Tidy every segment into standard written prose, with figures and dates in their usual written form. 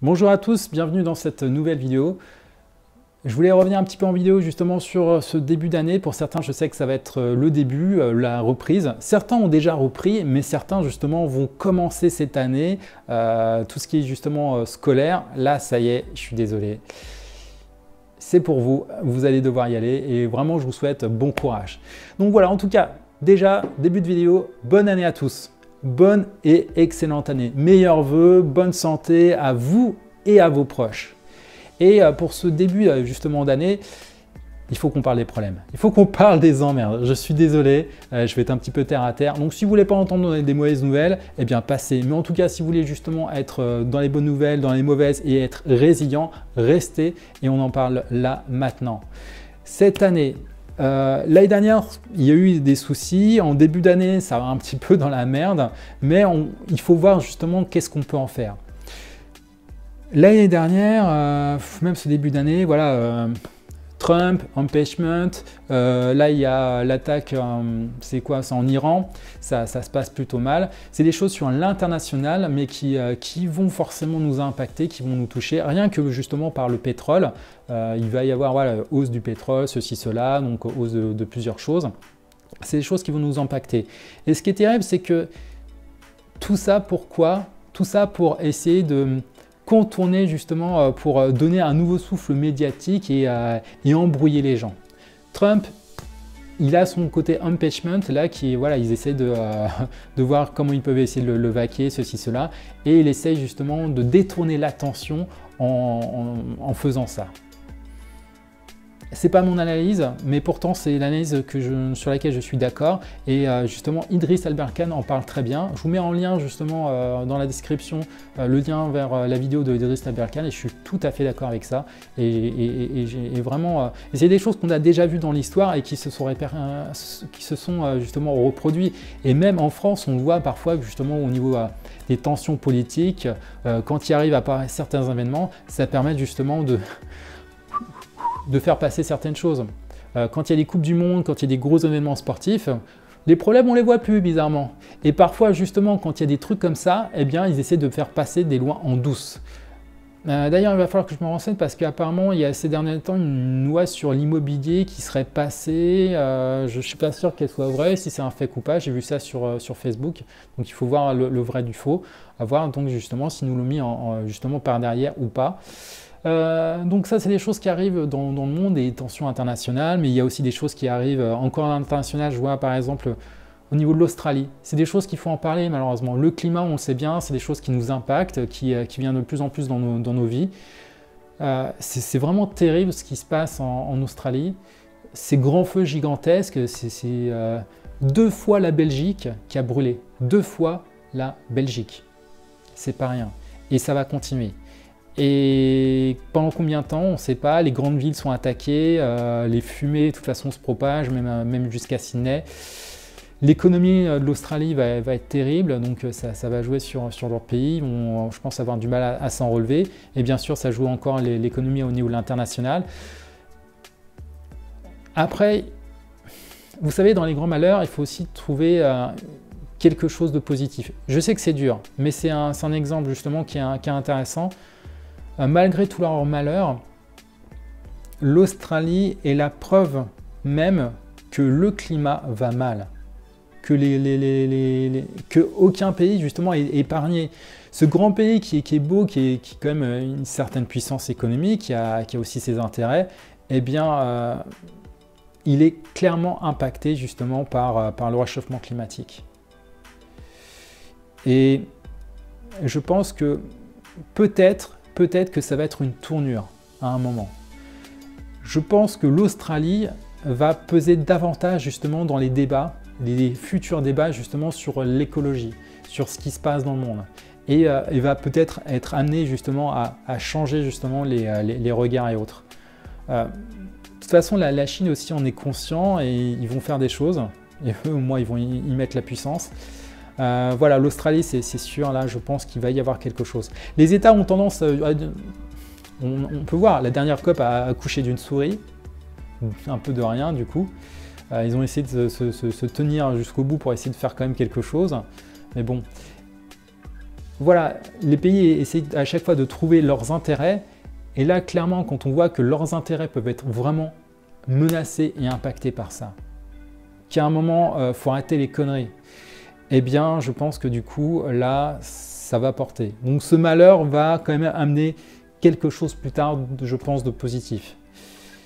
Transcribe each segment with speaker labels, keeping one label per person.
Speaker 1: Bonjour à tous, bienvenue dans cette nouvelle vidéo. Je voulais revenir un petit peu en vidéo justement sur ce début d'année. Pour certains, je sais que ça va être le début, la reprise. Certains ont déjà repris, mais certains justement vont commencer cette année. Tout ce qui est justement scolaire, là ça y est, je suis désolé. C'est pour vous, vous allez devoir y aller et vraiment je vous souhaite bon courage. Donc voilà, en tout cas, déjà, début de vidéo, bonne année à tous. Bonne et excellente année. Meilleurs vœux, bonne santé à vous et à vos proches. Et pour ce début justement d'année, il faut qu'on parle des problèmes. Il faut qu'on parle des emmerdes. Je suis désolé, je vais être un petit peu terre à terre. Donc si vous ne voulez pas entendre des mauvaises nouvelles, eh bien passez. Mais en tout cas, si vous voulez justement être dans les bonnes nouvelles, dans les mauvaises et être résilient, restez et on en parle là maintenant. Cette année, l'année dernière, il y a eu des soucis. En début d'année, ça va un petit peu dans la merde, mais il faut voir justement qu'est-ce qu'on peut en faire. L'année dernière, même ce début d'année, voilà, Trump, impeachment, là il y a l'attaque, c'est quoi, c'est en Iran, ça se passe plutôt mal. C'est des choses sur l'international, mais qui vont forcément nous impacter, qui vont nous toucher, rien que justement par le pétrole. Il va y avoir voilà, hausse du pétrole, ceci, cela, donc hausse de plusieurs choses. C'est des choses qui vont nous impacter. Et ce qui est terrible, c'est que tout ça, pourquoi? Tout ça pour essayer de contourner justement pour donner un nouveau souffle médiatique et embrouiller les gens. Trump, il a son côté impeachment là qui voilà, ils essaient de voir comment ils peuvent essayer de le vaquer, ceci, cela, et il essaye justement de détourner l'attention en faisant ça. C'est pas mon analyse, mais pourtant c'est l'analyse sur laquelle je suis d'accord. Et justement, Idriss Aberkan en parle très bien. Je vous mets en lien justement dans la description le lien vers la vidéo de Idriss Aberkan et je suis tout à fait d'accord avec ça. Et vraiment, c'est des choses qu'on a déjà vues dans l'histoire et qui se sont justement reproduits. Et même en France, on le voit parfois justement au niveau des tensions politiques, quand il arrive à apparaître certains événements, ça permet justement de faire passer certaines choses. Quand il y a des Coupes du Monde, quand il y a des gros événements sportifs, les problèmes, on les voit plus bizarrement. Et parfois, justement, quand il y a des trucs comme ça, eh bien, ils essaient de faire passer des lois en douce. D'ailleurs, il va falloir que je me renseigne parce qu'apparemment, il y a ces derniers temps une loi sur l'immobilier qui serait passée. Je ne suis pas sûr qu'elle soit vraie, si c'est un fake ou pas. J'ai vu ça sur Facebook. Donc, il faut voir le vrai du faux. À voir donc justement si nous l'ont mis justement par derrière ou pas. Donc ça, c'est des choses qui arrivent dans le monde, des tensions internationales, mais il y a aussi des choses qui arrivent encore à l'international. Je vois par exemple au niveau de l'Australie. C'est des choses qu'il faut en parler malheureusement. Le climat, on le sait bien, c'est des choses qui nous impactent, qui viennent de plus en plus dans nos vies. C'est vraiment terrible ce qui se passe en Australie. Ces grands feux gigantesques, c'est 2 fois la Belgique qui a brûlé. 2 fois la Belgique. C'est pas rien. Et ça va continuer. Et pendant combien de temps, on ne sait pas, les grandes villes sont attaquées, les fumées de toute façon se propagent, même jusqu'à Sydney. L'économie de l'Australie va être terrible, donc ça va jouer sur leur pays, ils vont, je pense, avoir du mal à s'en relever. Et bien sûr, ça joue encore l'économie au niveau de l'international. Après, vous savez, dans les grands malheurs, il faut aussi trouver quelque chose de positif. Je sais que c'est dur, mais c'est un exemple justement qui est intéressant. Malgré tout leur malheur, l'Australie est la preuve même que le climat va mal, que, que aucun pays justement est épargné. Ce grand pays qui est beau, qui a quand même une certaine puissance économique, qui a aussi ses intérêts, eh bien, il est clairement impacté justement par le réchauffement climatique. Et je pense que peut-être que ça va être une tournure à un moment. Je pense que l'Australie va peser davantage justement dans les débats, les futurs débats justement sur l'écologie, sur ce qui se passe dans le monde. Et il va peut-être être amené justement à changer justement les regards et autres. De toute façon, la Chine aussi en est conscient et ils vont faire des choses. Et eux, au moins, ils vont y mettre la puissance. Voilà, l'Australie, c'est sûr, là, je pense qu'il va y avoir quelque chose. Les États ont tendance, on peut voir, la dernière COP a accouché d'une souris, un peu de rien du coup. Ils ont essayé de se tenir jusqu'au bout pour essayer de faire quand même quelque chose. Mais bon, voilà, les pays essaient à chaque fois de trouver leurs intérêts. Et là, clairement, quand on voit que leurs intérêts peuvent être vraiment menacés et impactés par ça, qu'à un moment, il faut arrêter les conneries, eh bien, je pense que du coup, là, ça va porter. Donc, ce malheur va quand même amener quelque chose plus tard, je pense, de positif.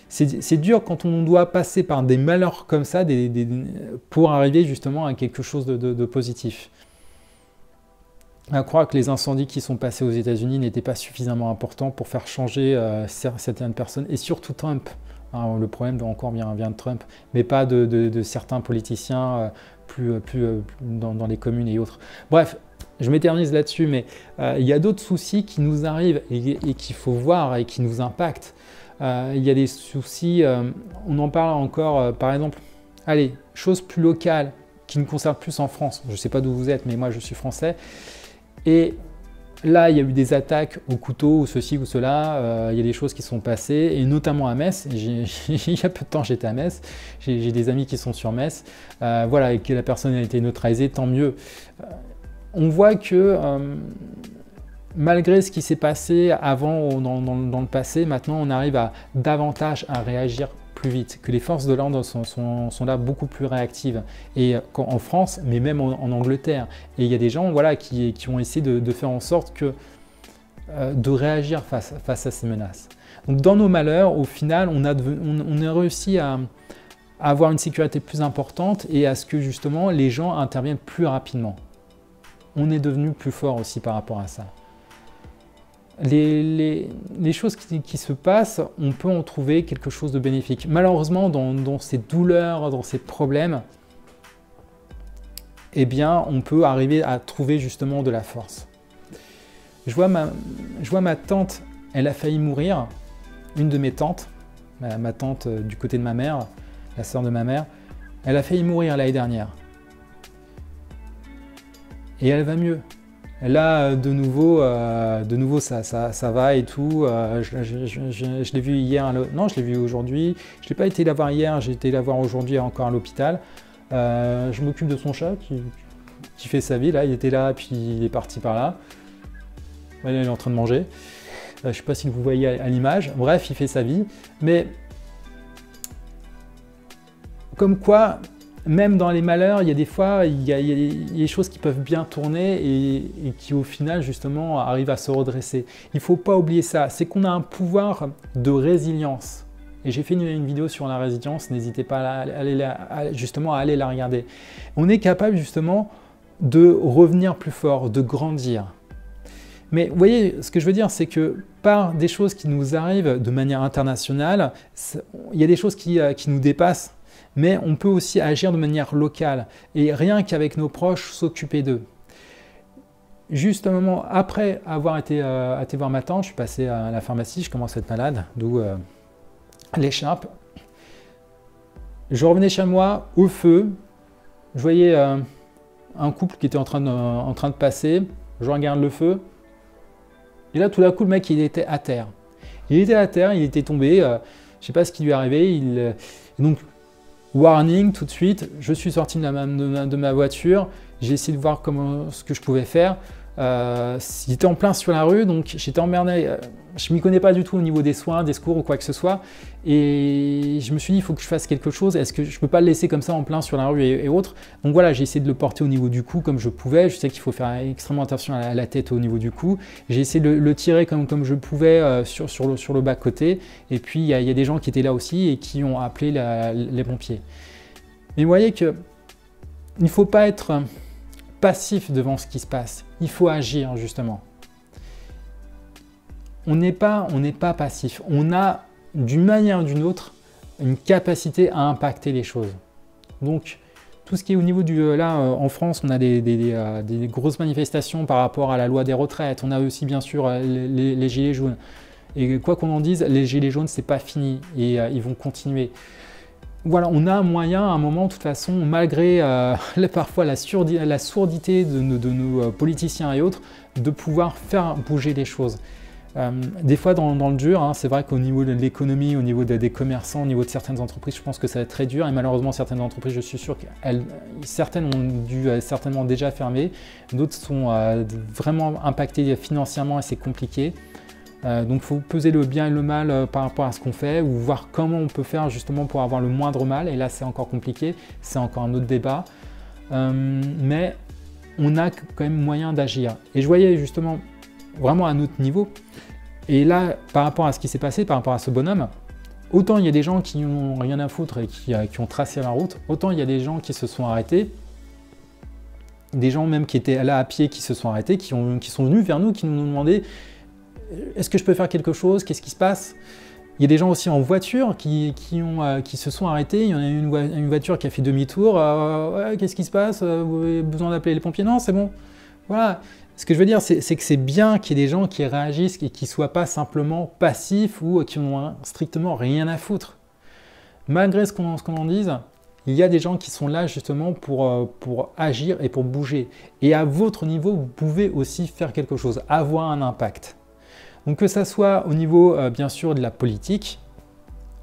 Speaker 1: C'est dur quand on doit passer par des malheurs comme ça pour arriver justement à quelque chose de positif. À croire que les incendies qui sont passés aux États-Unis n'étaient pas suffisamment importants pour faire changer certaines personnes, et surtout Trump. Alors, le problème encore vient de Trump, mais pas de certains politiciens dans les communes et autres. Bref, je m'éternise là-dessus, mais il y a d'autres soucis qui nous arrivent et qu'il faut voir et qui nous impactent. Il y a des soucis, on en parle encore, par exemple, allez, chose plus locale, qui nous concerne plus en France. Je ne sais pas d'où vous êtes, mais moi je suis français. Et là, il y a eu des attaques au couteau, ou ceci ou cela, il y a des choses qui sont passées, et notamment à Metz. Il y a peu de temps, j'étais à Metz, j'ai des amis qui sont sur Metz, voilà, et que la personne a été neutralisée, tant mieux. On voit que malgré ce qui s'est passé avant dans le passé, maintenant on arrive davantage à réagir plus vite, que les forces de l'ordre sont là beaucoup plus réactives, et en France, mais même en Angleterre. Et il y a des gens, voilà, qui ont essayé de faire en sorte de réagir face à ces menaces. Donc dans nos malheurs, au final, on a réussi à avoir une sécurité plus importante et à ce que justement les gens interviennent plus rapidement. On est devenu plus fort aussi par rapport à ça. Les choses qui se passent, on peut en trouver quelque chose de bénéfique. Malheureusement, dans ces douleurs, dans ces problèmes, eh bien, on peut arriver à trouver justement de la force. Je vois ma tante, elle a failli mourir, une de mes tantes, ma tante du côté de ma mère, la sœur de ma mère, elle a failli mourir l'année dernière. Et elle va mieux. Là, de nouveau ça va et tout. Je l'ai vu hier, non, je l'ai vu aujourd'hui. Je n'ai pas été la voir hier, j'ai été la voir aujourd'hui encore à l'hôpital. Je m'occupe de son chat qui fait sa vie. Là, il était là, puis il est parti par là. Là, il est en train de manger. Je ne sais pas si vous voyez à l'image. Bref, il fait sa vie. Mais comme quoi, même dans les malheurs, il y a des fois, il y a des choses qui peuvent bien tourner et qui au final justement arrivent à se redresser. Il ne faut pas oublier ça, c'est qu'on a un pouvoir de résilience. Et j'ai fait une vidéo sur la résilience, n'hésitez pas à aller la regarder. On est capable justement de revenir plus fort, de grandir. Mais vous voyez, ce que je veux dire, c'est que par des choses qui nous arrivent de manière internationale, il y a des choses qui nous dépassent. Mais on peut aussi agir de manière locale et rien qu'avec nos proches, s'occuper d'eux. Juste un moment après avoir été voir ma tante, je suis passé à la pharmacie, je commence à être malade, d'où l'écharpe. Je revenais chez moi, au feu, je voyais un couple qui était en train de passer, je regarde le feu, et là tout d'un coup le mec il était à terre. Il était à terre, il était tombé, je ne sais pas ce qui lui est arrivé, donc warning tout de suite, je suis sorti de ma voiture, j'ai essayé de voir ce que je pouvais faire. Il était en plein sur la rue, donc j'étais emmerdé. Je ne m'y connais pas du tout au niveau des soins, des secours ou quoi que ce soit. Et je me suis dit, il faut que je fasse quelque chose. Est-ce que je ne peux pas le laisser comme ça en plein sur la rue et autres? Donc voilà, j'ai essayé de le porter au niveau du cou comme je pouvais. Je sais qu'il faut faire extrêmement attention à la tête au niveau du cou. J'ai essayé de le tirer comme je pouvais sur le bas-côté. Et puis, il y a des gens qui étaient là aussi et qui ont appelé les pompiers. Mais vous voyez qu'il ne faut pas être passif devant ce qui se passe. Il faut agir justement. On n'est pas passif. On a d'une manière ou d'une autre une capacité à impacter les choses. Donc tout ce qui est au niveau là en France, on a des grosses manifestations par rapport à la loi des retraites. On a aussi bien sûr les gilets jaunes. Et quoi qu'on en dise, les gilets jaunes c'est pas fini et ils vont continuer. Voilà, on a un moyen, à un moment, de toute façon, malgré parfois la sourdité de nos politiciens et autres, de pouvoir faire bouger les choses. Des fois dans le dur, hein, c'est vrai qu'au niveau de l'économie, au niveau des commerçants, au niveau de certaines entreprises, je pense que ça va être très dur. Et malheureusement, certaines entreprises, je suis sûr que certaines ont dû certainement déjà fermer. D'autres sont vraiment impactées financièrement et c'est compliqué. Donc il faut peser le bien et le mal par rapport à ce qu'on fait ou voir comment on peut faire justement pour avoir le moindre mal. Et là, c'est encore compliqué, c'est encore un autre débat. Mais on a quand même moyen d'agir. Et je voyais justement vraiment à un autre niveau. Et là, par rapport à ce qui s'est passé, par rapport à ce bonhomme, autant il y a des gens qui n'ont rien à foutre et qui ont tracé la route, autant il y a des gens qui se sont arrêtés, des gens même qui étaient là à pied qui se sont arrêtés, qui sont venus vers nous, qui nous ont demandé « Est-ce que je peux faire quelque chose? Qu'est-ce qui se passe ?» Il y a des gens aussi en voiture qui se sont arrêtés. Il y en a une voiture qui a fait demi-tour. Ouais, qu'est-ce qui se passe? Vous avez besoin d'appeler les pompiers? Non, c'est bon. Voilà. Ce que je veux dire, c'est que c'est bien qu'il y ait des gens qui réagissent et qui ne soient pas simplement passifs ou qui n'ont strictement rien à foutre. Malgré ce qu'on en dise, il y a des gens qui sont là justement pour agir et pour bouger. Et à votre niveau, vous pouvez aussi faire quelque chose, avoir un impact. Donc que ça soit au niveau bien sûr de la politique,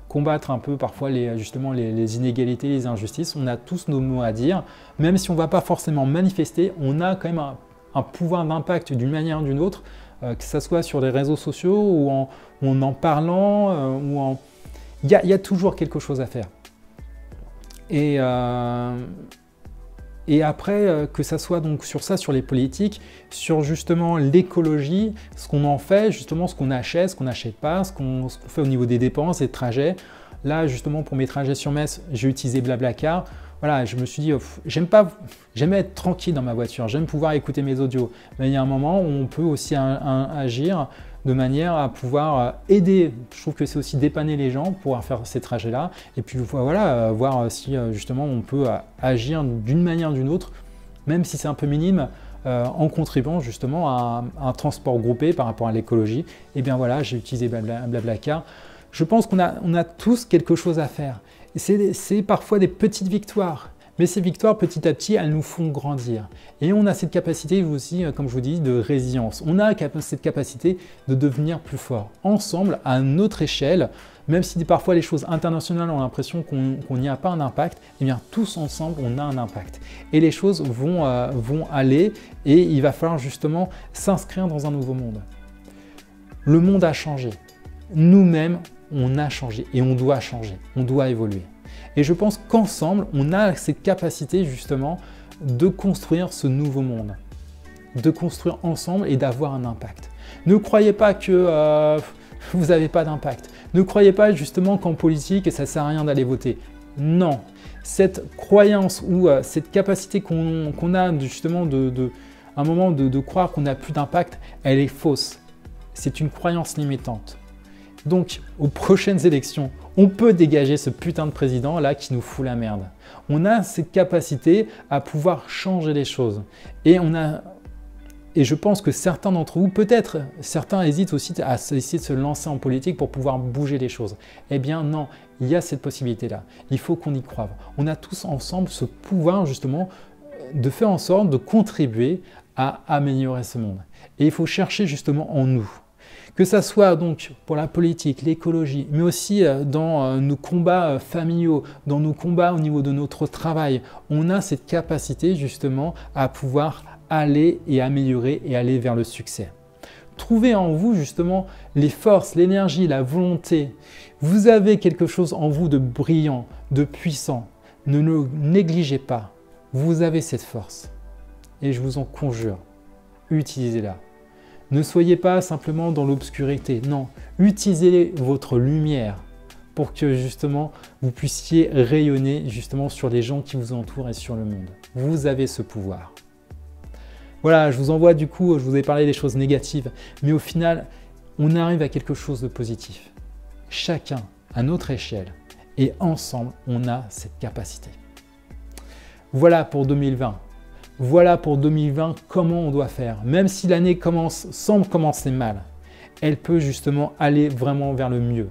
Speaker 1: combattre un peu parfois justement les inégalités, les injustices, on a tous nos mots à dire, même si on ne va pas forcément manifester, on a quand même un pouvoir d'impact d'une manière ou d'une autre, que ce soit sur les réseaux sociaux ou en parlant, il y a toujours quelque chose à faire. Et après, que ça soit donc sur ça, sur les politiques, sur justement l'écologie, ce qu'on en fait, justement ce qu'on achète, ce qu'on n'achète pas, ce qu'on fait au niveau des dépenses et des trajets. Là, justement, pour mes trajets sur Metz, j'ai utilisé Blablacar. Voilà, je me suis dit, j'aime être tranquille dans ma voiture, j'aime pouvoir écouter mes audios. Mais il y a un moment où on peut aussi agir de manière à pouvoir aider. Je trouve que c'est aussi dépanner les gens pour pouvoir faire ces trajets-là. Et puis voilà, voir si justement on peut agir d'une manière ou d'une autre, même si c'est un peu minime, en contribuant justement à un transport groupé par rapport à l'écologie. Et bien voilà, j'ai utilisé Blablacar. Je pense qu'on a tous quelque chose à faire. C'est parfois des petites victoires, mais ces victoires, petit à petit, elles nous font grandir. Et on a cette capacité aussi, comme je vous dis, de résilience. On a cette capacité de devenir plus fort. Ensemble, à notre échelle, même si parfois les choses internationales ont l'impression qu'on n'y a pas un impact, eh bien tous ensemble, on a un impact. Et les choses vont aller et il va falloir justement s'inscrire dans un nouveau monde. Le monde a changé. Nous-mêmes, on a changé et on doit changer, on doit évoluer. Et je pense qu'ensemble, on a cette capacité justement de construire ce nouveau monde, de construire ensemble et d'avoir un impact. Ne croyez pas que vous n'avez pas d'impact. Ne croyez pas justement qu'en politique, ça ne sert à rien d'aller voter. Non, cette croyance ou cette capacité qu'on a justement à un moment de croire qu'on n'a plus d'impact, elle est fausse. C'est une croyance limitante. Donc, aux prochaines élections, on peut dégager ce putain de président là qui nous fout la merde. On a cette capacité à pouvoir changer les choses. Et je pense que certains d'entre vous, peut-être, certains hésitent aussi à essayer de se lancer en politique pour pouvoir bouger les choses. Eh bien non, il y a cette possibilité-là. Il faut qu'on y croive. On a tous ensemble ce pouvoir justement de faire en sorte de contribuer à améliorer ce monde. Et il faut chercher justement en nous. Que ça soit donc pour la politique, l'écologie, mais aussi dans nos combats familiaux, dans nos combats au niveau de notre travail, on a cette capacité justement à pouvoir aller et améliorer et aller vers le succès. Trouvez en vous justement les forces, l'énergie, la volonté. Vous avez quelque chose en vous de brillant, de puissant. Ne le négligez pas. Vous avez cette force. Et je vous en conjure, utilisez-la. Ne soyez pas simplement dans l'obscurité, non. Utilisez votre lumière pour que justement vous puissiez rayonner justement sur les gens qui vous entourent et sur le monde. Vous avez ce pouvoir. Voilà, je vous envoie du coup, je vous ai parlé des choses négatives, mais au final, on arrive à quelque chose de positif. Chacun à notre échelle et ensemble, on a cette capacité. Voilà pour 2020. Voilà pour 2020 comment on doit faire. Même si l'année semble commencer mal, elle peut justement aller vraiment vers le mieux.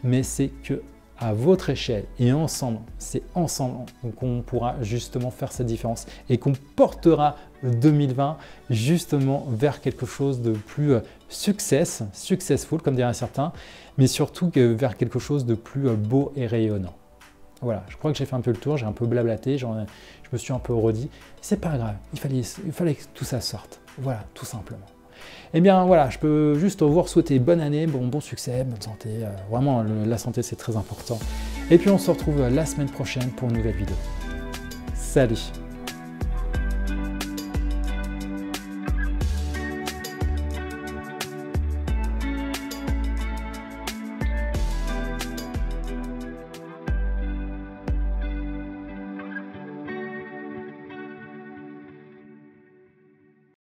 Speaker 1: Mais c'est que à votre échelle et ensemble, c'est ensemble qu'on pourra justement faire cette différence et qu'on portera 2020 justement vers quelque chose de plus successful comme diraient certains, mais surtout vers quelque chose de plus beau et rayonnant. Voilà, je crois que j'ai fait un peu le tour, j'ai un peu blablaté, je me suis un peu redit. C'est pas grave, il fallait que tout ça sorte. Voilà, tout simplement. Eh bien voilà, je peux juste vous souhaiter bonne année, bon succès, bonne santé. Vraiment, la santé c'est très important. Et puis on se retrouve la semaine prochaine pour une nouvelle vidéo. Salut!